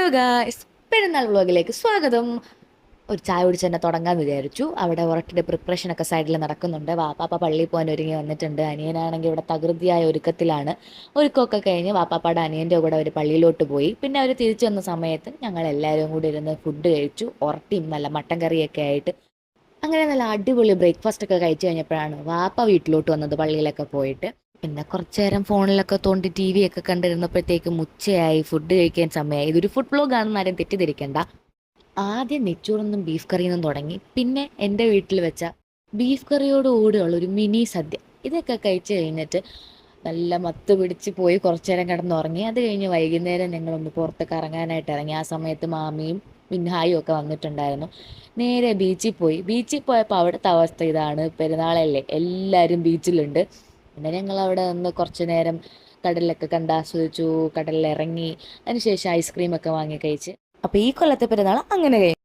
Hello guys, പെരുന്നാൾ വ്ളോഗിലേക്ക് സ്വാഗതം. ഒരു ചായ കുടിച്ച് തന്നെ തുടങ്ങാമെന്ന് വിചാരിച്ചു. അവിടെ ഉറക്കിൻ്റെ പ്രിപ്പറേഷനൊക്കെ സൈഡിൽ നടക്കുന്നുണ്ട്. വാപ്പാപ്പ പള്ളിയിൽ പോകാൻ ഒരുങ്ങി വന്നിട്ടുണ്ട്. അനിയനാണെങ്കിൽ ഇവിടെ തകൃതിയായ ഒരുക്കത്തിലാണ്. ഒരുക്കമൊക്കെ കഴിഞ്ഞ് വാപ്പാപ്പയുടെ അനിയൻ്റെ കൂടെ അവർ പള്ളിയിലോട്ട് പോയി. പിന്നെ അവർ തിരിച്ചു വന്ന സമയത്ത് ഞങ്ങൾ എല്ലാവരും കൂടി ഇരുന്ന് ഫുഡ് കഴിച്ചു. ഉറട്ടിയും നല്ല മട്ടൻ കറിയൊക്കെ ആയിട്ട് അങ്ങനെ നല്ല അടിപൊളി ബ്രേക്ക്ഫാസ്റ്റ് ഒക്കെ കഴിച്ചു കഴിഞ്ഞപ്പോഴാണ് വാപ്പ വീട്ടിലോട്ട് വന്നത് പള്ളിയിലൊക്കെ പോയിട്ട്. പിന്നെ കുറച്ചു നേരം ഫോണിലൊക്കെ തോണ്ടി ടി വി ഒക്കെ കണ്ടിരുന്നപ്പോഴത്തേക്കും ഉച്ചയായി, ഫുഡ് കഴിക്കാൻ സമയമായി. ഇതൊരു ഫുഡ് വ്ലോഗ് ആണെന്ന് ആരും തെറ്റിദ്ധരിക്കണ്ട. ആദ്യം നെച്ചോറൊന്നും ബീഫ് കറിയൊന്നും തുടങ്ങി. പിന്നെ എൻ്റെ വീട്ടിൽ വെച്ച ബീഫ് കറിയോടുകൂടിയുള്ള ഒരു മിനി സദ്യ ഇതൊക്കെ കഴിച്ച് കഴിഞ്ഞിട്ട് നല്ല മത്ത് പിടിച്ച് പോയി കുറച്ചു നേരം കിടന്നുറങ്ങി. അത് കഴിഞ്ഞ് വൈകുന്നേരം ഞങ്ങളൊന്ന് പുറത്ത് കറങ്ങാനായിട്ട് ഇറങ്ങി. ആ സമയത്ത് മാമിയും മിൻഹായും ഒക്കെ വന്നിട്ടുണ്ടായിരുന്നു. നേരെ ബീച്ചിൽ പോയി. ബീച്ചിൽ പോയപ്പോൾ അവിടുത്തെ അവസ്ഥ ഇതാണ്. പെരുന്നാളല്ലേ, എല്ലാവരും ബീച്ചിലുണ്ട്. പിന്നെ ഞങ്ങൾ അവിടെ നിന്ന് കുറച്ച് നേരം കടലിലൊക്കെ കണ്ട് ആസ്വദിച്ചു. കടലിൽ ഇറങ്ങി. അതിനുശേഷം ഐസ്ക്രീമൊക്കെ വാങ്ങി കഴിച്ച്. അപ്പോൾ ഈ കൊല്ലത്തെ പെരുന്നാൾ അങ്ങനെ കഴിഞ്ഞു.